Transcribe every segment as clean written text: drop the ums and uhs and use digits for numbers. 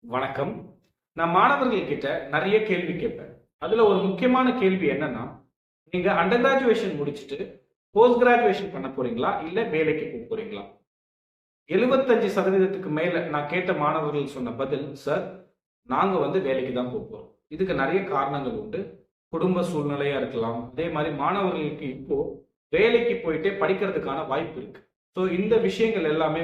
வணக்கம். நான் மாணவர்கள் கிட்ட நிறைய கேள்வி கேட்பேன். அதுல ஒரு முக்கியமான கேள்வி என்னன்னா, நீங்க அண்டர் கிராஜுவேஷன் முடிச்சுட்டு போஸ்ட் கிராஜுவேஷன் பண்ண போறீங்களா? இல்ல வேலைக்கு போறீங்களா? 75% மேல நான் கேட்ட மாணவர்கள் சொன்ன பதில், சார் நாங்க வேலைக்கு தான் போறோம். இதுக்கு நிறைய காரணங்கள் உண்டு. குடும்ப சூழ்நிலையா இருக்கலாம். அதே மாரி மாணவர்களுக்கு இப்போ வேலைக்கு போயிட்டே படிக்கிறதுக்கான வாய்ப்பு இருக்கு. ஸோ இந்த விஷயங்கள் எல்லாமே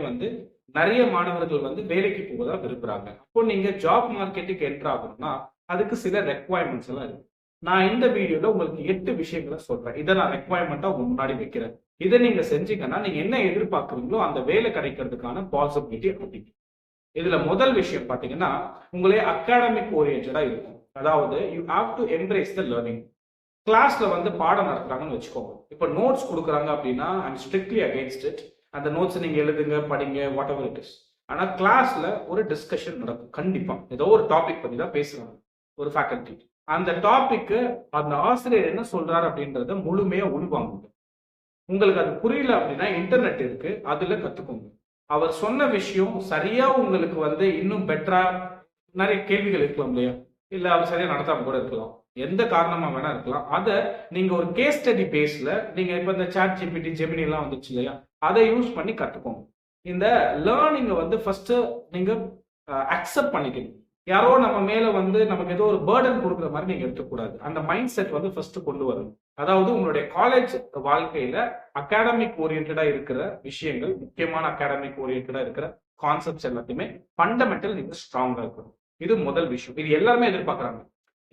நெறைய மாணவர்கள் வேலைக்கு போக தான் விரும்புறாங்க. அப்போ நீங்க ஜாப் மார்க்கெட்டுக்கு என்டர் ஆகணும்னா, அதுக்கு சில ரெக்வயர்மென்ட்ஸ் எல்லாம் இருக்கு. நான் இந்த வீடியோல உங்களுக்கு 8 விஷயங்கள சொல்றேன். இத நான் ரெக்வயர்மென்ட்டா உங்க முன்னாடி வைக்கிறேன். இத நீங்க செஞ்சீங்கன்னா, நீங்க என்ன எதிர்பார்க்கிறீங்களோ அந்த வேலை கிடைக்கிறதுக்கான பாசிபிலிட்டி அதிகம். இதுல முதல் விஷயம் பார்த்தீங்கன்னா, உங்களே அகாடமிக் ஓரியன்டடா இருக்கும். அதாவது you have to embrace the learning. கிளாஸ்ல பாடம் நடத்துறாங்கன்னு வச்சுக்கோங்க. இப்ப நோட்ஸ் குடுக்குறாங்க அப்படின்னா, I am strictly against it. அந்த நோட்ஸ நீங்க எழுதுங்க, படிங்க, வாட் எவர் இட் இஸ். ஆனா கிளாஸ்ல ஒரு டிஸ்கஷன் நடக்கும். கண்டிப்பா. ஏதோ ஒரு டாபிக் பத்தி தான் பேசுறாங்க. ஒரு ஃபேக்கல்டி. அந்த டாபிக்கு அந்த ஆசிரியர் என்ன சொல்றாரு அப்படின்றத முழுமையா உள்வாங்குங்க. உங்களுக்கு அது புரியல அப்படின்னா இன்டர்நெட் இருக்கு. அதுல கத்துக்கோங்க. அவர் சொன்ன விஷயம் சரியா உங்களுக்கு இன்னும் பெட்டரா நெறைய கேள்விகள் இருக்கலாம் இல்லையா? இல்ல அவர் சரியா நடத்தாம கூட இருக்கலாம். எந்த காரணமா வேணா இருக்கலாம். அத நீங்க ஒரு கேஸ் ஸ்டடி பேஸ்ல நீங்க இப்ப இந்த சாட் ஜிபிடி, ஜெமினி எல்லாம் வந்துச்சு இல்லையா? அத யூஸ் பண்ணி கத்துக்கோங்க. இந்த லேர்னிங்க ஃபர்ஸ்ட் நீங்க அக்செப்ட் பண்ணிக்கணும். யாரோ நம்ம மேல நமக்கு ஏதோ ஒரு பர்டன் குடுக்குற மாரி நீங்க எடுத்துக்கக்கூடாது. அந்த மைண்ட் செட் ஃபர்ஸ்ட் கொண்டு வரணும். அதாவது உங்களுடைய காலேஜ் வாழ்க்கையில அகாடமிக் ஓரியன்டடா இருக்கிற விஷயங்கள், முக்கியமான அகாடமிக் ஓரியன்டடா இருக்கிற கான்செப்ட்ஸ் எல்லாத்தையுமே ஃபண்டமெண்டல் நீங்க ஸ்ட்ராங்கா இருக்கணும். இது முதல் விஷயம். இது எல்லாருமே எதிர்பார்க்குறாங்க.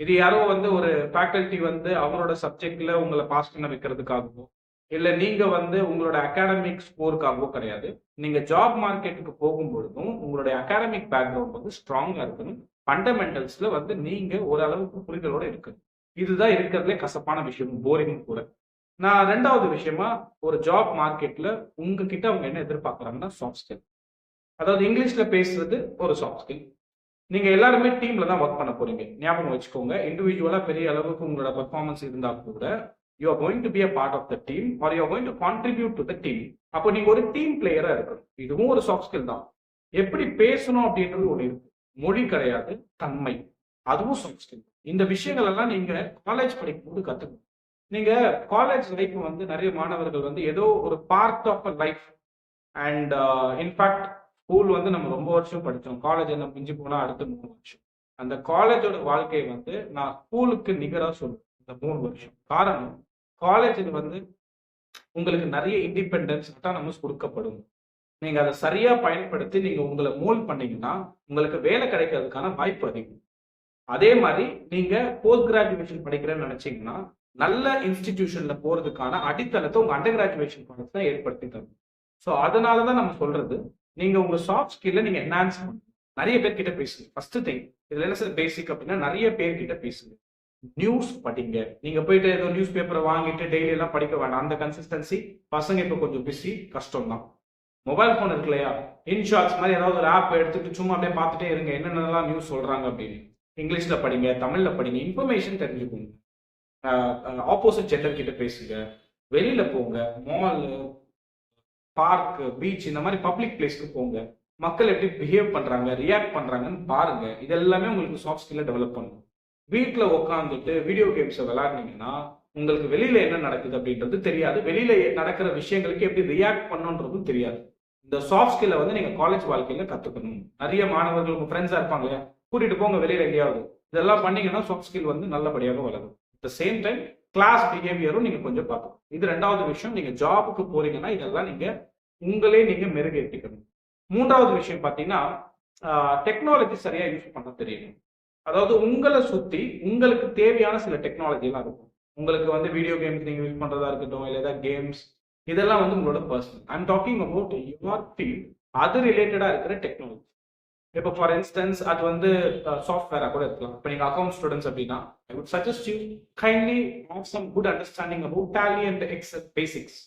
இது யாரோ ஒரு ஃபேக்கல்டி அவரோட சப்ஜெக்ட்ல உங்கள பாஸ் பண்ண வைக்கிறதுக்காகவோ, இல்ல நீங்க உங்களோட அகாடமிக் ஸ்கோர்க்காகவோ கிடையாது. நீங்க ஜாப் மார்க்கெட்டுக்கு போகும்பொழுதும், உங்களுடைய அகாடமிக் பேக்ரவுண்ட் ஸ்ட்ராங்கா இருக்கணும். ஃபண்டமெண்டல்ஸ்ல நீங்க ஓரளவுக்கு புரிதலோட இருக்கணும். இதுதான் இருக்கிறதுலே கசப்பான விஷயம். போரிங்கும் கூட. நான் 2வது விஷயமா ஒரு ஜாப் மார்க்கெட்ல உங்ககிட்ட அவங்க என்ன எதிர்பார்க்குறாங்கன்னா, சாஃப்ட் ஸ்கில். அதாவது இங்கிலீஷ்ல பேசுறது ஒரு சாஃப்ட் ஸ்கில். நீங்க எல்லாருமே டீம்ல தான் வொர்க் பண்ண போறீங்க. ஞாபகம் வச்சுக்கோங்க. இண்டிவிஜுவலா பெரிய அளவுக்கு உங்களோட பெர்ஃபார்மன்ஸ் இருந்தா கூட, you are going to be a part of the team are you are going to contribute to the team. அப்போ நீங்க ஒரு டீம் பிளேயரா இருக்கணும். இதுவும் ஒரு சாஃப்ட் ஸ்கில் தான். எப்படி பேசணும் அப்படின்றது ஒண்ணு இருக்கு. மொழி கிடையாது, தன்மை. அதுவும் சாஃப்ட் ஸ்கில். இந்த விஷயங்கள் எல்லாம் நீங்க காலேஜ் படிக்கும்போது கத்துக்கணும். நீங்க காலேஜ் லைஃப் நிறைய மாணவர்கள் ஏதோ ஒரு part of a life and in fact school நம்ம ரொம்ப வருஷம் படிச்சோம். காலேஜ் என்ன மிஞ்சி போனா அடுத்து 3 வருஷம். அந்த காலேஜோட வாழ்க்கைய நான் ஸ்கூலுக்கு நிகரா சொல்லுவேன். இந்த 3 வருஷம். காரணம் காலேஜ்ல உங்களுக்கு நெறைய இண்டிபெண்டன்ஸ், அட்டானமஸ் குடுக்கப்படும். நீங்க அத சரியா பயன்படுத்தி நீங்க உங்கள மோல்ட் பண்ணீங்கன்னா, உங்களுக்கு வேலை கிடைக்கிறதுக்கான வாய்ப்பு அதிகம். அதே மாரி நீங்க போஸ்ட் கிராஜுவேஷன் படிக்கிறேன்னு நெனச்சீங்கன்னா, நல்ல இன்ஸ்டிடியூஷன்ல போறதுக்கான அடித்தளத்த உங்க அண்டர் கிராஜுவேஷன் படிப்பு தான் ஏற்படுத்தி தரும். சோ அதனால தான் நம்ம சொல்றது, நீங்க உங்க சாஃப்ட் ஸ்கில்ல நீங்க என்ஹான்ஸ் பண்ணணும். நெறைய பேர் கிட்ட பேசுங்க. ஃபர்ஸ்ட் திங் இதுல என்ன சார் பேசிக் அப்படின்னா, நெறைய பேர் கிட்ட பேசுங்க. நியூஸ் படிங்க. நீங்க போயிட்டு ஏதோ நியூஸ் பேப்பர வாங்கிட்டு டெய்லி எல்லாம் படிக்க வேண்டாம். அந்த கன்சிஸ்டன்சி பசங்க இப்ப கொஞ்சம் பிஸி, கஷ்டம் தான். மொபைல் ஃபோன் இருக்கு இல்லையா? இன்ஷாட்ஸ் மாரி ஏதாவது ஒரு ஆப் எடுத்துட்டு சும்மா அப்படியே பார்த்துட்டே இருங்க. என்னென்னலாம் நியூஸ் சொல்றாங்க அப்படின்னு. இங்கிலீஷ்ல படிங்க, தமிழ்ல படிங்க. இன்ஃபர்மேஷன் தெரிஞ்சுக்கோங்க. ஆப்போசிட் ஜெண்டர் கிட்ட பேசுங்க. வெளியில போங்க. மால், பார்க், பீச் இந்த மாதிரி பப்ளிக் பிளேஸ்க்கு போங்க. மக்கள் எப்படி பிஹேவ் பண்றாங்க, ரியாக்ட் பண்றாங்கன்னு பாருங்க. இது எல்லாமே உங்களுக்கு சாஃப்ட் ஸ்கில்ல டெவலப் பண்ணும். வீட்ல உட்காந்துட்டு வீடியோ கேம்ஸ விளையாடுனீங்கன்னா, உங்களுக்கு வெளியில என்ன நடக்குது அப்படின்றது தெரியாது. வெளியில நடக்கிற விஷயங்களுக்கு எப்படி ரியாக்ட் பண்ணணுன்றதும் தெரியாது. இந்த சாஃப்ட் ஸ்கில்ல நீங்க காலேஜ் வாழ்க்கையில கத்துக்கணும். நிறைய மாணவர்கள் உங்க ஃப்ரெண்ட்ஸா இருப்பாங்க இல்லையா? கூட்டிட்டு போங்க வெளியில எங்கேயாவது. இதெல்லாம் பண்ணீங்கன்னா சாஃப்ட் ஸ்கில் நல்லபடியாக வளரும். At the same time class பிஹேவியரும் நீங்க கொஞ்சம் பார்க்கணும். இது 2வது விஷயம். நீங்க ஜாபுக்கு போறீங்கன்னா இதெல்லாம் நீங்க உங்களே நீங்க மெருகேற்றிக்கணும். 3வது விஷயம் பார்த்தீங்கன்னா, டெக்னாலஜி சரியா யூஸ் பண்ண தெரியணும். அதாவது உங்கள சுத்தி உங்களுக்கு தேவையான சில டெக்னாலஜி எல்லாம் இருக்கும். உங்களுக்கு வீடியோ கேம்ஸ் நீங்க யூஸ் பண்றதா இருக்கட்டும், இல்ல ஏதாவது கேம்ஸ் இதெல்லாம் உங்களோட personal. I am talking about your field. அது ரிலேட்டடா இருக்கிற டெக்னாலஜி. இப்போ ஃபார் இன்ஸ்டன்ஸ் அது சாஃப்ட்வேரா கூட இருக்கலாம். இப்போ நீங்க அக்கவுண்ட் ஸ்டூடெண்ட்ஸ் அப்படின்னா, I would suggest you kindly have some good understanding about Tally and Excel basics,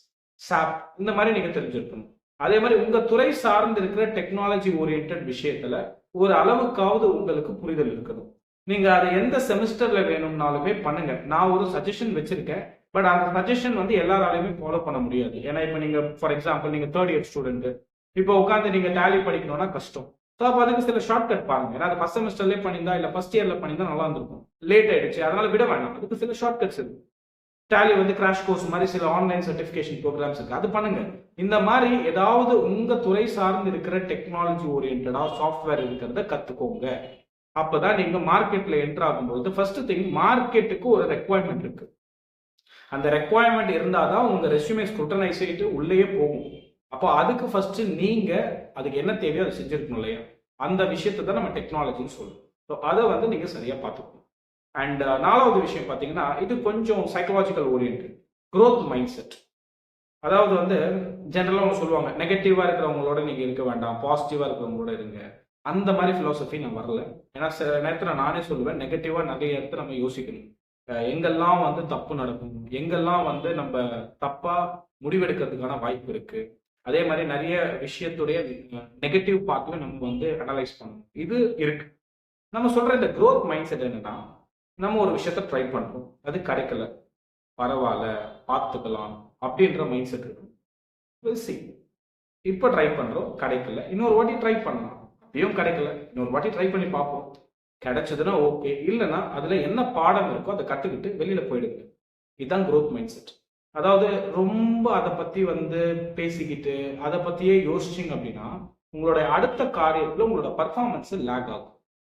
SAP இந்த மாதிரி நீங்க தெரிஞ்சிருக்கணும். அதே மாதிரி உங்க துறை சார்ந்து இருக்கிற டெக்னாலஜி ஓரியன்டட் விஷயத்துல ஒரு அளவுக்காவது உங்களுக்கு புரிதல் இருக்கணும். நீங்க அதை எந்த செமஸ்டர்ல வேணும்னாலுமே பண்ணுங்க. நான் ஒரு சஜஷன் வச்சிருக்கேன். பட் அந்த சஜஷன் எல்லாராலையுமே ஃபாலோ பண்ண முடியாது. ஏன்னா இப்ப நீங்க ஃபார் எக்ஸாம்பிள் நீங்க 3rd இயர் ஸ்டூடெண்ட். இப்போ உட்காந்து நீங்க டேலி படிக்கணும்னா கஷ்டம். ஸோ அப்போ அதுக்கு சில ஷார்ட்கட் பாருங்க. ஏன்னா அது ஃபர்ஸ்ட் செமஸ்டர்லேயே பண்ணியிருந்தா இல்லை ஃபர்ஸ்ட் இயரில் பண்ணியிருந்தா நல்லா இருந்திருக்கும். லேட் ஆயிடுச்சு, அதனால விட வேண்டாம். அதுக்கு சில ஷார்ட்கட்ஸ் இருக்கு. டேலி வந்து கிராஷ் கோர்ஸ் மாதிரி சில ஆன்லைன் சர்டிஃபிகேஷன் ப்ரோக்ராம்ஸ் இருக்கு, அது பண்ணுங்க. இந்த மாதிரி ஏதாவது உங்க துறை சார்ந்து இருக்கிற டெக்னாலஜி ஓரியன்டா சாஃப்ட்வேர் இருக்கிறத கத்துக்கோங்க. அப்பதான் நீங்க மார்க்கெட்ல என்டர் ஆகும்போது ஃபர்ஸ்ட் திங் மார்க்கெட்டுக்கு ஒரு ரெக்குவயர்மெண்ட் இருக்கு. அந்த ரெக்குவயர்மெண்ட் இருந்தாதான் உங்க ரெஸ்யூமே ஸ்க்ரூட்டனைஸ் ஆகிட்டு உள்ளேயே போகும். அப்போ அதுக்கு ஃபர்ஸ்ட் நீங்க அதுக்கு என்ன தேவையோ அதை செஞ்சிருக்கணும் இல்லையா? அந்த விஷயத்தை தான் நம்ம டெக்னாலஜின்னு சொல்லுவோம். ஸோ அதை வந்து நீங்க சரியா பார்த்துக்கணும். அண்ட் நாலாவது விஷயம் பார்த்தீங்கன்னா, இது கொஞ்சம் psychological oriented, growth mind set. அதாவது வந்து ஜென்ரலாக அவங்க சொல்லுவாங்க, நெகட்டிவா இருக்கிறவங்களோட நீங்க இருக்க வேண்டாம், பாசிட்டிவா இருக்கிறவங்களோட இருங்க. அந்த மாதிரி ஃபிலாசபி நான் வரல. ஏன்னா சில நேரத்தில் நானே சொல்லுவேன், நெகட்டிவா நிறைய இடத்துல நம்ம யோசிக்கணும். எங்கெல்லாம் வந்து தப்பு நடக்கும், எங்கெல்லாம் வந்து நம்ம தப்பா முடிவெடுக்கிறதுக்கான வாய்ப்பு இருக்கு. அதே மாதிரி நிறைய விஷயத்துடைய நெகட்டிவ் பார்ட்ல நம்ம வந்து அனலைஸ் பண்ணணும். இது இருக்கு. நம்ம சொல்ற இந்த growth மைண்ட் செட் என்னன்னா, நம்ம ஒரு விஷயத்த ட்ரை பண்றோம், அது கிடைக்கல, பரவாயில்ல, பார்த்துக்கலாம் அப்படின்ற மைண்ட் செட் இருக்கும். இப்போ ட்ரை பண்றோம், கிடைக்கல, இன்னொரு வாட்டி ட்ரை பண்ணலாம், அப்பயும் கிடைக்கல, இன்னொரு வாட்டி ட்ரை பண்ணி பார்ப்போம், கிடைச்சதுன்னா ஓகே, இல்லைன்னா அதுல என்ன பாடம் இருக்கோ அதை கத்துக்கிட்டு வெளியில போயிடுங்க. இதுதான் growth மைண்ட் செட். அதாவது ரொம்ப அதை பத்தி வந்து பேசிக்கிட்டு அதை பத்தியே யோசிச்சிங்க அப்படின்னா உங்களோட அடுத்த காரியத்துல உங்களோட பர்ஃபார்மன்ஸ் லேக் ஆகும்.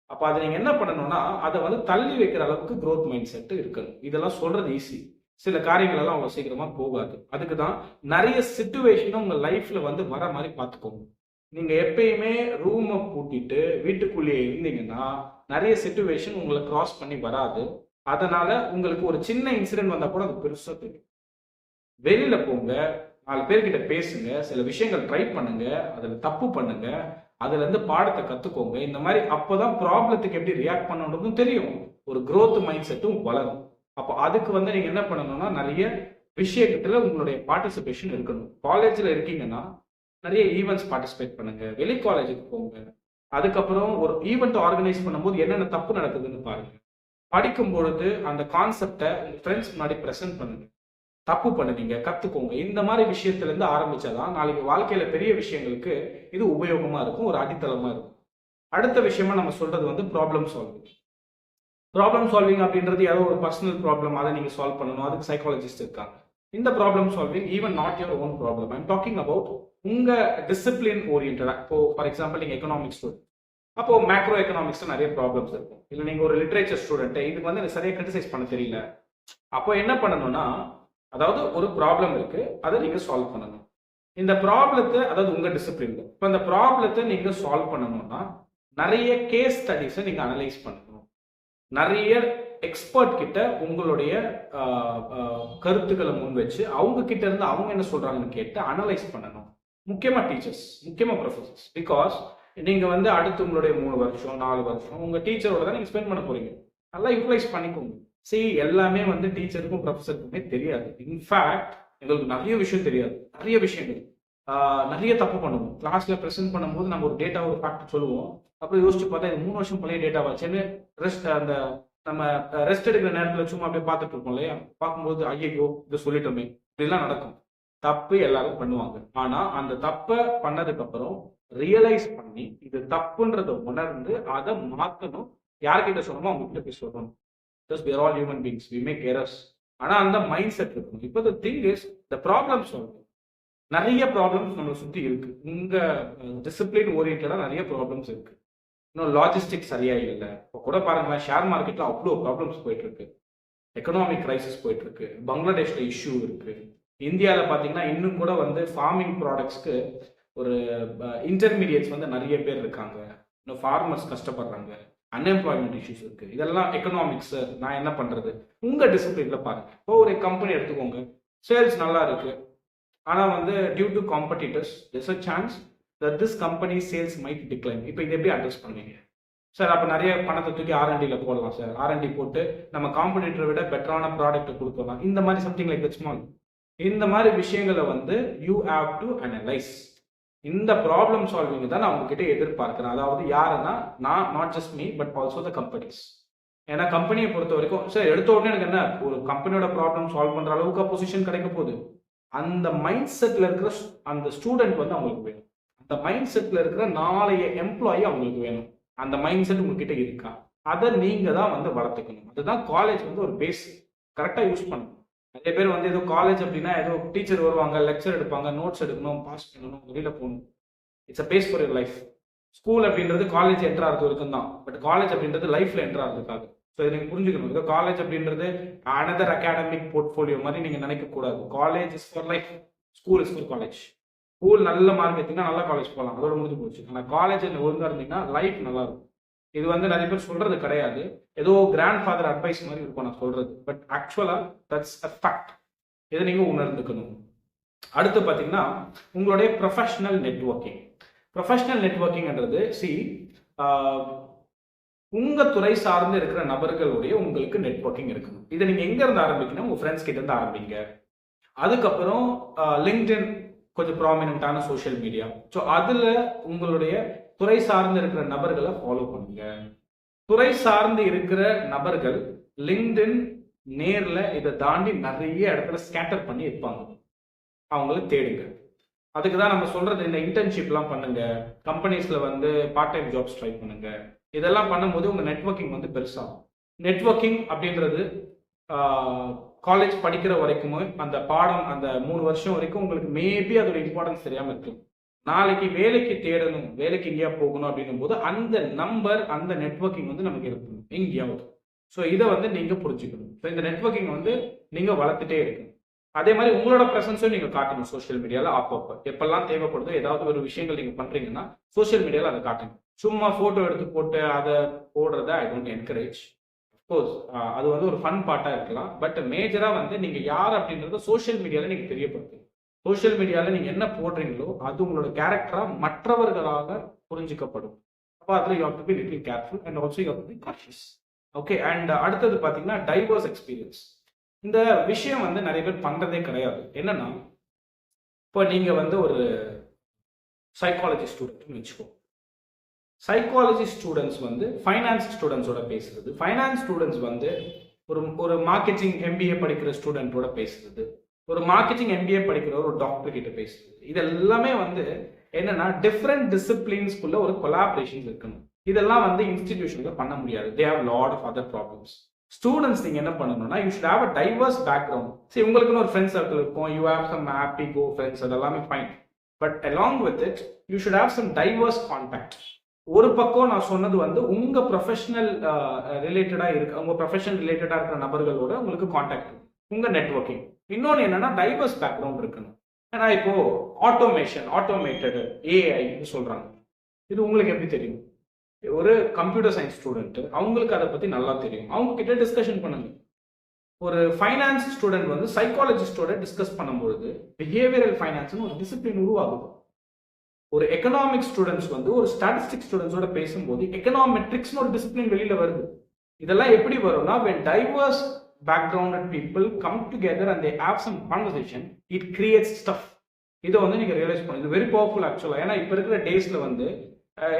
அப்போ அதை நீங்கள் என்ன பண்ணணும்னா அதை வந்து தள்ளி வைக்கிற அளவுக்கு growth மைண்ட் செட்டு இருக்கணும். இதெல்லாம் சொல்றது ஈஸி, சில காரியங்கள் எல்லாம் அவ்வளோ சீக்கிரமா போகாது. அதுக்கு தான் நிறைய சிச்சுவேஷனும் உங்கள் லைஃப்ல வந்து வர மாதிரி பார்த்துக்கோங்க. நீங்க எப்பயுமே ரூமை பூட்டிட்டு வீட்டுக்குள்ளேயே இருந்தீங்கன்னா நிறைய சிச்சுவேஷன் உங்களை கிராஸ் பண்ணி வராது. அதனால உங்களுக்கு ஒரு சின்ன இன்சிடென்ட் வந்தா கூட அது பெருசா தெரியும். வெளியில போங்க, 4 பேர்கிட்ட பேசுங்க, சில விஷயங்கள் ட்ரை பண்ணுங்க, அதுல தப்பு பண்ணுங்க, அதுல இருந்து பாடத்தை கத்துக்கோங்க. இந்த மாதிரி அப்போதான் ப்ராப்ளத்துக்கு எப்படி ரியாக்ட் பண்ணணுன்றதும் தெரியும், ஒரு growth மைண்ட் செட்டும் வளரும். அப்போ அதுக்கு வந்து நீங்க என்ன பண்ணணும்னா நிறைய விஷயத்துல உங்களுடைய பார்ட்டிசிபேஷன் இருக்கணும். காலேஜ்ல இருக்கீங்கன்னா நிறைய ஈவெண்ட்ஸ் பார்ட்டிசிபேட் பண்ணுங்க, வெளி காலேஜுக்கு போங்க. அதுக்கப்புறம் ஒரு ஈவெண்ட் ஆர்கனைஸ் பண்ணும்போது என்னென்ன தப்பு நடக்குதுன்னு பாருங்க. படிக்கும் பொழுது அந்த கான்செப்டை உங்க ஃப்ரெண்ட்ஸ் முன்னாடி ப்ரெசென்ட் பண்ணுங்க. தப்பு பண்ணுவீங்க, கத்துக்கோங்க. இந்த மாதிரி விஷயத்துல இருந்து ஆரம்பிச்சாதான் நாளைக்கு வாழ்க்கையில பெரிய விஷயங்களுக்கு இது உபயோகமா இருக்கும், ஒரு அடித்தளமா இருக்கும். அடுத்த விஷயமா நம்ம சொல்றது வந்து ப்ராப்ளம் சால்விங். ப்ராப்ளம் சால்விங் அப்படின்றது ஏதோ ஒரு பர்சனல் ப்ராப்ளம், அதை நீங்க சால்வ் பண்ணணும், அதுக்கு சைக்காலஜிஸ்ட் இருக்காங்க. இந்த problem solving even not your own problem, I'm talking about உங்க டிசிப்ளின் ஓரியன்டா. இப்போ ஃபார் எக்ஸாம்பிள் நீங்க எக்கனாமிக்ஸ் ஸ்டூடெண்ட், அப்போ மேக்ரோ எக்கனாமிக்ஸ்ல நிறைய ப்ராப்ளம்ஸ் இருக்கும். இல்லை நீங்க ஒரு லிட்ரேச்சர் ஸ்டூடெண்ட், இதுக்கு வந்து எனக்கு சரியா கிரிட்டிசைஸ் பண்ண தெரியல. அப்போ என்ன பண்ணணும்னா, அதாவது ஒரு ப்ராப்ளம் இருக்கு, அதை நீங்க சால்வ் பண்ணணும். இந்த ப்ராப்ளத்தை, அதாவது உங்க டிசிப்ளின், இப்போ இந்த ப்ராப்ளத்தை நீங்க சால்வ் பண்ணணும்னா நிறைய கேஸ் ஸ்டடிஸை நீங்க அனலைஸ் பண்ணணும். நிறைய எக்ஸ்பர்ட் கிட்ட உங்களுடைய கருத்துக்களை முன் வச்சு அவங்க கிட்ட இருந்து அவங்க என்ன சொல்றாங்கன்னு கேட்டு அனலைஸ் பண்ணணும். முக்கியமா டீச்சர்ஸ், முக்கியமா ப்ரொஃபசர்ஸ். பிகாஸ் நீங்க வந்து அடுத்து உங்களுடைய 3 வருஷம் 4 வருஷம் உங்க டீச்சரோட தான் நீங்க ஸ்பெண்ட் பண்ண போறீங்க. நல்லா யூட்டிலைஸ் பண்ணிக்கோங்க. எல்லாமே வந்து டீச்சருக்கும் ப்ரொஃபஸருக்குமே தெரியாது. இன்ஃபேக்ட் எங்களுக்கு நிறைய விஷயம் தெரியாது, நிறைய விஷயங்கள், நிறைய தப்பு பண்ணுவோம். கிளாஸ்ல ப்ரெசென்ட் பண்ணும்போது நம்ம ஒரு டேட்டா ஒரு ஃபேக்ட் சொல்லுவோம், அப்புறம் யோசிச்சு பார்த்தா இது 3 வருஷம் பழைய டேட்டாவாச்சுன்னு அந்த நம்ம ரெஸ்ட் எடுக்கிற நேரத்தில் சும்மா அப்படியே பார்த்துட்டு இருக்கோம் இல்லையா? பார்க்கும்போது ஐயோ இதை சொல்லிட்டோமே, இப்படிலாம் நடக்கும். தப்பு எல்லாரும் பண்ணுவாங்க. ஆனா அந்த தப்பை பண்ணதுக்கு அப்புறம் ரியலைஸ் பண்ணி இது தப்புன்றதை உணர்ந்து அதை மாற்றணும். யார்கிட்ட சொல்லணுமோ அவங்க கிட்ட போய் சொல்லணும். Because we are all human beings, we make errors. ஆனா அந்த மைண்ட் செட் இருக்கணும். இப்போ the thing is the problem solving. நிறைய ப்ராப்ளம்ஸ் நம்மளை சுற்றி இருக்கு. உங்க டிசிப்ளின் ஓரியன்டா நிறைய ப்ராப்ளம்ஸ் இருக்கு. இன்னும் லாஜிஸ்டிக் சரியா இல்லை. இப்போ கூட பாருங்களேன், ஷேர் மார்க்கெட்ல அவ்வளோ ப்ராப்ளம்ஸ் போயிட்டு இருக்கு, எக்கனாமிக் கிரைசிஸ் போயிட்டு இருக்கு, பங்களாதேஷ்ல இஷ்யூ இருக்கு. இந்தியாவில் பார்த்தீங்கன்னா இன்னும் கூட வந்து ஃபார்மிங் ப்ராடக்ட்ஸ்க்கு ஒரு இன்டர்மீடியட்ஸ் வந்து நிறைய பேர் இருக்காங்க. இன்னும் ஃபார்மர்ஸ் கஷ்டப்படுறாங்க, அன்எம்ப்ளாய்மெண்ட் இஷ்யூஸ் இருக்கு. இதெல்லாம் எக்கனாமிக்ஸ். நான் என்ன பண்றது? உங்க டிசிப்ளின்ல பாருங்க. இப்போ ஒரு கம்பெனி எடுத்துக்கோங்க, சேல்ஸ் நல்லா இருக்கு, ஆனா வந்து due to competitors there's a chance that this company sales might decline. இப்போ இதை எப்படி அட்ரஸ் பண்ணுவீங்க சார்? அப்போ நிறைய பணத்தை தூக்கி R&Dல போடலாம் சார். R&D போட்டு நம்ம காம்படிட்டரை விட பெட்டரான ப்ராடக்ட் கொடுக்கலாம். இந்த மாதிரி சம்திங் லைக் தட் ஸ்மால். இந்த மாதிரி விஷயங்களை வந்து யூ ஹேவ் டு அனலைஸ். இந்த ப்ராப்ளம் சால்விங் தான் நான் உங்ககிட்ட எதிர்பார்க்கிறேன். அதாவது யாருன்னா நான், not just me but also the companies. ஏன்னா கம்பெனியை பொறுத்த வரைக்கும் சார் எடுத்த உடனே எனக்கு என்ன ஒரு கம்பெனியோட ப்ராப்ளம் சால்வ் பண்ற அளவுக்கு பொசிஷன் கிடைக்க போகுது. அந்த மைண்ட் செட்ல இருக்கிற அந்த ஸ்டூடெண்ட் வந்து அவங்களுக்கு வேணும். அந்த மைண்ட் செட்ல இருக்கிற நாளைய எம்ப்ளாயி அவங்களுக்கு வேணும். அந்த மைண்ட் செட் உங்ககிட்ட இருக்கா? அதை நீங்க தான் வந்து வளர்த்துக்கணும். அதுதான் காலேஜ் வந்து ஒரு பேஸ். கரெக்டாக யூஸ் பண்ணணும். நிறைய பேர் வந்து ஏதோ காலேஜ் அப்படின்னா ஏதோ டீச்சர் வருவாங்க, லெக்சர் எடுப்பாங்க, நோட்ஸ் எடுக்கணும், பாஸ் பண்ணணும், வெளியில போகணும். It's a base for your life. School அப்படின்றது காலேஜ் என்ட்ரு ஆகிறது வரைக்கும் தான். பட் காலேஜ் அப்படின்றது லைஃப்ல என்ட்ரு ஆகிறதுக்காக. ஸோ இதை நீங்கள் புரிஞ்சுக்கணும். ஏதோ காலேஜ் அப்படின்றது அனதர் அகாடமிக் போர்ட்ஃபோலியோ மாதிரி நீங்கள் நினைக்கக்கூடாது. College is for life, school is for college. School நல்ல மார்க் எடுத்தீங்கன்னா நல்ல காலேஜ் போகலாம், அதோட முடிஞ்சு போச்சு. ஆனால் காலேஜ் ஒழுங்காக இருந்தீங்கன்னா லைஃப் நல்லா இருக்கும். இது வந்து நிறைய பேர் சொல்றது கிடையாது, ஏதோ கிராண்ட் ஃபாதர் அட்வைஸ் மாதிரி இருக்கும் நான் சொல்றது. பட் ஆக்சுவலா தட்ஸ் அ ஃபேக்ட். இதை நீங்க உணர்ந்துக்கணும். அடுத்து பார்த்தீங்கன்னா உங்களுடைய ப்ரொஃபஷனல் நெட்வொர்க்கிங். ப்ரொஃபஷனல் நெட்வொர்க்கிங்ன்றது உங்க துறை சார்ந்து இருக்கிற நபர்களுடைய உங்களுக்கு நெட்வொர்க்கிங் இருக்கணும். இதை நீங்க எங்க இருந்து ஆரம்பிக்கணும்? உங்க ஃப்ரெண்ட்ஸ் கிட்ட இருந்து ஆரம்பிங்க. அதுக்கப்புறம் லிங்க்டின் கொஞ்சம் ப்ராமினென்ட்டான சோஷியல் மீடியா. ஸோ அதுல உங்களுடைய துறை சார்ந்து இருக்கிற நபர்களை ஃபாலோ பண்ணுங்க. துறை சார்ந்து இருக்கிற நபர்கள் லிங்க்டின் நேர்ல இதை தாண்டி நிறைய இடத்துல ஸ்கேட்டர் பண்ணி இருப்பாங்க. அவங்கள தேடுங்க. அதுக்கு தான் நம்ம சொல்றது, இந்த இன்டர்ன்ஷிப்லாம் பண்ணுங்க, கம்பெனிஸ்ல வந்து பார்ட் டைம் ஜாப்ஸ் ட்ரை பண்ணுங்க. இதெல்லாம் பண்ணும்போது உங்க நெட்வொர்க்கிங் வந்து பெருசாகும். நெட்வொர்க்கிங் அப்படின்றது காலேஜ் படிக்கிற வரைக்கும் அந்த பாடம் அந்த 3 வருஷம் வரைக்கும் உங்களுக்கு மேபி அதோட இம்பார்ட்டன்ஸ் தெரியாம இருக்கு. நாளைக்கு வேலைக்கு தேடணும், வேலைக்கு எங்கேயா போகணும் அப்படின்னும் போது அந்த நம்பர், அந்த நெட்வொர்க்கிங் வந்து நமக்கு இருக்கணும் எங்கேயாவது. ஸோ இதை வந்து நீங்க புரிஞ்சுக்கணும். ஸோ இந்த நெட்வொர்க்கிங் வந்து நீங்க வளர்த்துட்டே இருக்கணும். அதே மாதிரி உங்களோட ப்ரெசன்ஸும் நீங்க காட்டணும் சோஷியல் மீடியால. அப்பப்போ எப்பெல்லாம் தேவைப்படுதோ ஏதாவது ஒரு விஷயங்கள் நீங்க பண்றீங்கன்னா சோஷியல் மீடியால அதை காட்டுங்க. சும்மா போட்டோ எடுத்து போட்டு அதை போடுறத ஐ டோன்ட் என்கரேஜ். அஃப்கோர்ஸ் அது வந்து ஒரு ஃபன் பார்ட்டா இருக்கலாம். பட் மேஜரா வந்து நீங்க யார் அப்படின்றத சோஷியல் மீடியால நீங்க தெரியப்படுத்துங்க. சோஷியல் மீடியால நீங்க என்ன போடுறீங்களோ அது உங்களோட கேரக்டரா மற்றவர்களாக புரிஞ்சுக்கப்படும். அப்போ அதுல you have to be little careful and also you have to be cautious. Okay. And அடுத்தது பாத்தீங்கன்னா டைவர்ஸ் எக்ஸ்பீரியன்ஸ். இந்த விஷயம் வந்து நிறைய பேர் பண்றதே கிடையாது. என்னன்னா, இப்போ நீங்க வந்து ஒரு சைக்காலஜி ஸ்டூடெண்ட்னு வச்சுக்கோ. சைக்காலஜி ஸ்டூடெண்ட்ஸ் வந்து ஃபைனான்ஸ் ஸ்டூடெண்ட்ஸோட பேசுறது, ஃபைனான்ஸ் ஸ்டூடெண்ட்ஸ் வந்து ஒரு மார்க்கெட்டிங் எம்பிஏ படிக்கிற ஸ்டூடெண்ட்டோட பேசுறது, ஒரு மார்க்கெட்டிங் எம்பிஏ படிக்கிற ஒரு டாக்டர் கிட்ட பேசுறது, இது எல்லாமே வந்து என்னன்னா டிஃப்ரெண்ட் டிசிப்ளின்ஸ்குள்ள ஒரு கொலாபரேஷன் இருக்கணும். இதெல்லாம் வந்து இன்ஸ்டிடியூஷன்ல பண்ண முடியாது. They have lot of other problems. Students நீங்க என்ன பண்ணணும்னா, you should have a diverse background. சரி, உங்களுக்குன்னு ஒரு ஃப்ரெண்ட் சர்க்கிள் இருக்கும், you have some happy go friends, அதெல்லாமே fine. But along with it you should have some diverse contact. ஒரு பக்கம் நான் சொன்னது வந்து உங்க ப்ரொஃபஷனல் ரிலேட்டடா இருக்கு, உங்க ப்ரொஃபஷன் ரிலேட்டடா இருக்கிற நபர்களோட உங்களுக்கு கான்டாக்ட், உங்க நெட்வொர்க்கிங். இன்னொன்று என்னன்னா டைவர்ஸ் பேக்ரவுண்ட் இருக்கணும். ஏன்னா இப்போ ஆட்டோமேட்டட் ஏஐ சொல்றாங்க. இது உங்களுக்கு எப்படி தெரியும்? ஒரு கம்ப்யூட்டர் சயின்ஸ் ஸ்டூடெண்ட், அவங்களுக்கு அதை பத்தி நல்லா தெரியும், அவங்க கிட்ட டிஸ்கஷன் பண்ணுங்க. ஒரு ஃபைனான்ஸ் ஸ்டூடெண்ட் வந்து சைக்காலஜிஸ்டோட டிஸ்கஸ் பண்ணும்பொழுது பிஹேவியரல் ஃபைனான்ஸ்னு ஒரு டிசிப்ளின் உருவாகுது. ஒரு எக்கனாமிக் ஸ்டூடெண்ட்ஸ் வந்து ஒரு ஸ்டாட்டிஸ்டிக்ஸ் ஸ்டூடெண்ட்ஸோட பேசும்போது எக்கனாமெட்ரிக்ஸ்னு ஒரு டிசிப்ளின் வெளியில வருது. இதெல்லாம் எப்படி வரும்னா, when diverse backgrounded people come together and they have some conversation, it creates stuff. இதை வந்து நீங்க ரியலைஸ் பண்ணுங்க. இது வெரி பவர்ஃபுல் ஆக்சுவலா. ஏன்னா இப்ப இருக்கிற டேஸ்ல வந்து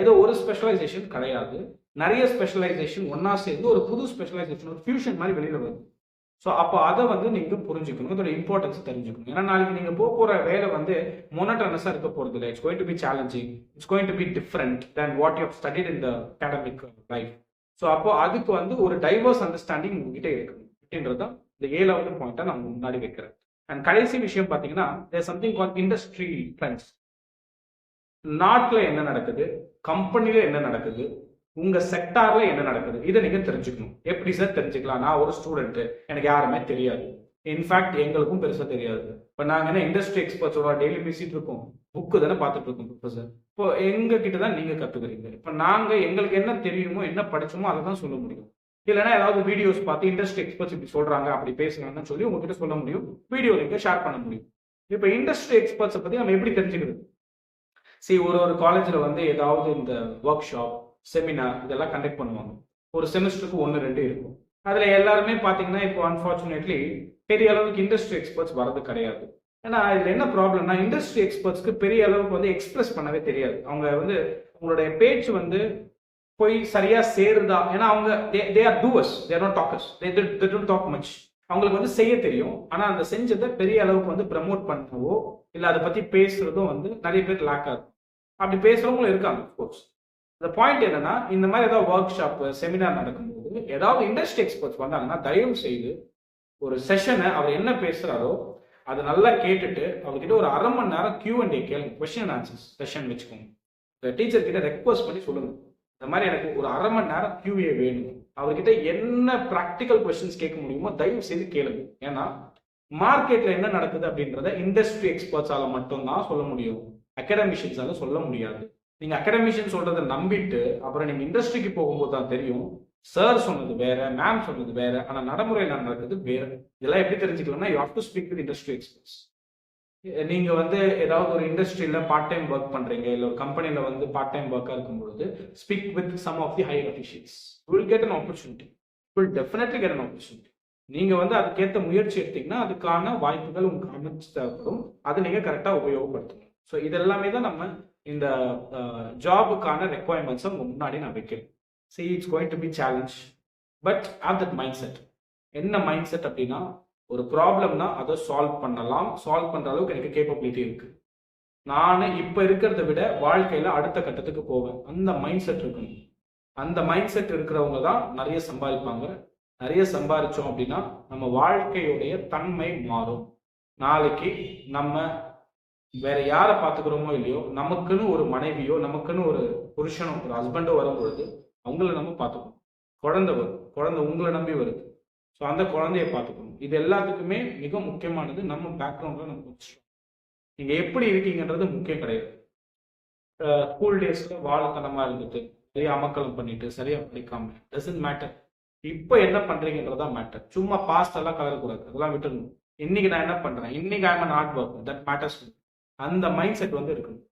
ஏதோ ஒரு ஸ்பெஷலைசேஷன் கிடையாது, நிறைய ஸ்பெஷலைசேஷன் ஒன்னா சேர்ந்து ஒரு புது ஸ்பெஷலைசேஷன், ஒரு ஃபியூஷன் மாதிரி வெளியில வருது. ஸோ அப்போ அதை வந்து நீங்க புரிஞ்சுக்கணும், அதோட இம்பார்ட்டன்ஸ் தெரிஞ்சுக்கணும். ஏன்னா நாளைக்கு நீங்க போற வேலை வந்து மோனோட்டனஸா இருக்க போறது இல்லை. It's going to be challenging, it's going to be different than what you have studied in the academic life. So அப்போ அதுக்கு வந்து ஒரு டைவர்ஸ் அண்டர்ஸ்டாண்டிங் உங்ககிட்ட இருக்கணும் அப்படின்றது தான் இந்த 7வது பாயிண்டா நான் முன்னாடி வைக்கிறேன். அண்ட் கடைசி விஷயம் பார்த்தீங்கன்னா, there something call industry trends. நாட்டில் என்ன நடக்குது, கம்பெனில என்ன நடக்குது, உங்க செக்டார்ல என்ன நடக்குது, இதை நீங்க தெரிஞ்சுக்கணும். எப்படி சார் தெரிஞ்சுக்கலாம்? நான் ஒரு ஸ்டூடெண்ட், எனக்கு யாருமே தெரியாது. இன்ஃபேக்ட் எங்களுக்கும் பெருசா தெரியாது. இப்போ நாங்க என்ன இண்டஸ்ட்ரி எக்ஸ்பர்ட்ஸோட டெய்லி பேசிட்டு இருக்கோம், புக்கு தானே பார்த்துட்டு இருக்கோம் ப்ரொஃபஸர். இப்போ எங்க கிட்ட தான் நீங்க கத்துக்கிறீங்க. இப்போ நாங்க எங்களுக்கு என்ன தெரியுமோ, என்ன படிச்சோமோ அதை தான் சொல்ல முடியும். இல்லைன்னா ஏதாவது வீடியோஸ் பார்த்து இண்டஸ்ட்ரி எக்ஸ்பர்ட்ஸ் இப்படி சொல்றாங்க, அப்படி பேசுறாங்கன்னு சொல்லி உங்ககிட்ட சொல்ல முடியும், வீடியோ லிங்க ஷேர் பண்ண முடியும். இப்போ இண்டஸ்ட்ரி எக்ஸ்பர்ட்ஸை பத்தி நம்ம எப்படி தெரிஞ்சுக்கிறது? ஒரு காலேஜ்ல வந்து ஏதாவது இந்த ஒர்க் ஷாப், செமினார் இதெல்லாம் கண்டக்ட் பண்ணுவாங்க. ஒரு செமஸ்டருக்கு 1-2 இருக்கும். அதுல எல்லாருமே பாத்தீங்கன்னா இப்போ அன்பார்ச்சுனேட்லி பெரிய அளவுக்கு இண்டஸ்ட்ரி எக்ஸ்பர்ட்ஸ் வரது கிடையாது. ஏன்னா இதுல என்ன ப்ராப்ளம்னா, இண்டஸ்ட்ரி எக்ஸ்பர்ட்ஸ்க்கு பெரிய அளவுக்கு வந்து எக்ஸ்பிரஸ் பண்ணவே தெரியாது. அவங்க வந்து அவங்களுடைய பேச்சு வந்து போய் சரியா சேருதா? ஏன்னா அவங்க they are doers, they are not talkers, they don't talk much. அவங்களுக்கு வந்து செய்ய தெரியும், ஆனா அந்த செஞ்சதை பெரிய அளவுக்கு வந்து ப்ரமோட் பண்ணவோ இல்ல அதை பத்தி பேசுறதும் வந்து நிறைய பேர் லேக் ஆகும். அப்படி பேசுறவங்களும் இருக்காங்க கோர்ஸ். இந்த பாயிண்ட் என்னன்னா, இந்த மாதிரி ஏதாவது ஒர்க் ஷாப் செமினார் நடக்கும்போது ஏதாவது இண்டஸ்ட்ரி எக்ஸ்பர்ட்ஸ் வந்தாங்கன்னா தயவு செய்து ஒரு செஷனை அவர் என்ன பேசுறாரோ அதை நல்லா கேட்டுட்டு அவர்கிட்ட ஒரு அரை மணி நேரம் Q&A கேளுங்க. கொஸ்டின் அண்ட் ஆன்சர்ஸ் செஷன் வச்சுக்கோங்க. டீச்சர் கிட்ட ரெக்வஸ்ட் பண்ணி சொல்லுங்க, இந்த மாதிரி எனக்கு ஒரு அரை மணி நேரம் QA வேணும். அவர்கிட்ட என்ன ப்ராக்டிக்கல் கொஸ்டின்ஸ் கேட்க முடியுமோ தயவு செய்து கேளுங்க. ஏன்னா மார்க்கெட்ல என்ன நடக்குது அப்படின்றத இண்டஸ்ட்ரி எக்ஸ்பர்ட்ஸால மட்டும்தான் சொல்ல முடியும், அகாடமிஷியன்ஸால சொல்ல முடியாது. நீங்க அகாடமிஷியன் சொல்றதை நம்பிட்டு அப்புறம் நீங்க இண்டஸ்ட்ரிக்கு போகும்போது தான் தெரியும் சார் சொன்னது வேற, மேம் சொன்னது வேற, ஆனா நடைமுறையில் நடக்கிறது வேற. இதெல்லாம் எப்படி தெரிஞ்சுக்கலாம்னா, you have to speak with industry experts. நீங்க வந்து ஏதாவது ஒரு இண்டஸ்ட்ரியில பார்ட் டைம் ஒர்க் பண்றீங்க, இல்ல ஒரு கம்பெனில வந்து பார்ட் டைம் ஒர்க்கா இருக்கும்பொழுது speak with some of the higher officials. You will get an opportunity, you will definitely get an opportunity. நீங்க வந்து அதுக்கேற்ற முயற்சி எடுத்தீங்கன்னா அதுக்கான வாய்ப்புகள் உங்களுக்கு அமைச்சு தரப்படும். அதை நீங்க கரெக்டா உபயோகப்படுத்தணும். ஸோ இதெல்லாமே தான் நம்ம இந்த ஜாபுக்கான ரெக்குவயர்மெண்ட்ஸை முன்னாடி நான் வைக்கிறேன். See, it's going to be challenge, but have that mindset. என்ன மைண்ட் செட் அப்படின்னா, ஒரு ப்ராப்ளம்னா அதை சால்வ் பண்ணலாம், சால்வ் பண்ற அளவுக்கு எனக்கு கேப்பபிலிட்டி இருக்கு, நான் இப்ப இருக்கிறத விட வாழ்க்கையில அடுத்த கட்டத்துக்கு போவேன், அந்த மைண்ட் செட் இருக்கணும். அந்த மைண்ட் செட் இருக்கிறவங்க தான் நிறைய சம்பாதிப்பாங்க. நிறைய சம்பாதிச்சோம் அப்படின்னா நம்ம வாழ்க்கையுடைய தன்மை மாறும். நாளைக்கு நம்ம வேற யாரை பார்த்துக்கிறோமோ இல்லையோ, நமக்குன்னு ஒரு மனைவியோ நமக்குன்னு ஒரு புருஷனோ ஒரு ஹஸ்பண்டோ வரும்பொழுது அவங்கள நம்ம பார்த்துக்கணும். குழந்தை வரும், குழந்தை உங்களை நம்பி வருது, ஸோ அந்த குழந்தைய பார்த்துக்கணும். இது எல்லாத்துக்குமே மிக முக்கியமானது நம்ம பேக்ரவுண்ட்ல நம்ம வச்சுருக்கோம். நீங்க எப்படி இருக்கீங்கன்றது முக்கியம் கிடையாது. ஸ்கூல் டேஸ்ல வாழத்தனமா இருந்துட்டு சரியா அமக்கலம் பண்ணிட்டு சரியா படிக்காம டசன்ட் மேட்டர். இப்போ என்ன பண்றீங்கன்றதா மேட்டர். சும்மா பாஸ்ட் எல்லாம் கலரக்கூடாது, அதெல்லாம் விட்டுடணும். இன்னைக்கு நான் என்ன பண்றேன், இன்னைக்கு I am not work, that matters. அந்த மைண்ட் செட் வந்து இருக்கணும்.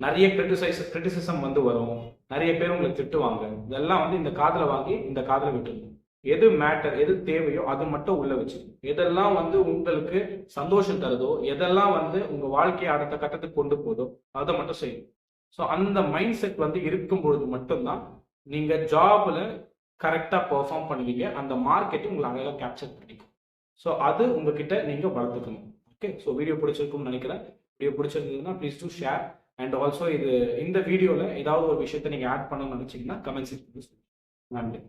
நிறைய கிரிட்டிசிசம் வந்து வரும், நிறைய பேர் உங்களை திட்டுவாங்க, இதெல்லாம் வந்து இந்த காதுல வாங்கி இந்த காதுல விட்டுருணும். எது மேட்டர், எது தேவையோ அது மட்டும் உள்ள வச்சுக்கணும். எதெல்லாம் வந்து உங்களுக்கு சந்தோஷம் தருதோ, எதெல்லாம் வந்து உங்க வாழ்க்கையை அடுத்த கட்டத்துக்கு கொண்டு போதோ அதை மட்டும் செய்யணும். ஸோ அந்த மைண்ட் செட் வந்து இருக்கும் பொழுது மட்டும்தான் நீங்க ஜாப்ல கரெக்டா பெர்ஃபார்ம் பண்ணுவீங்க, அந்த மார்க்கெட் உங்களை அழகாக கேப்சர் பண்ணிக்கும். ஸோ அது உங்ககிட்ட நீங்க வளர்த்துக்கணும். ஓகே, ஸோ வீடியோ பிடிச்சிருக்கும்னு நினைக்கிறேன். வீடியோ பிடிச்சிருந்ததுன்னா please to share. And also இந்த வீடியோவில் ஏதாவது ஒரு விஷயத்தை நீங்கள் ஆட் பண்ணணும்னு நினச்சிங்கன்னா கமெண்ட் செக்ஷன். நன்றி.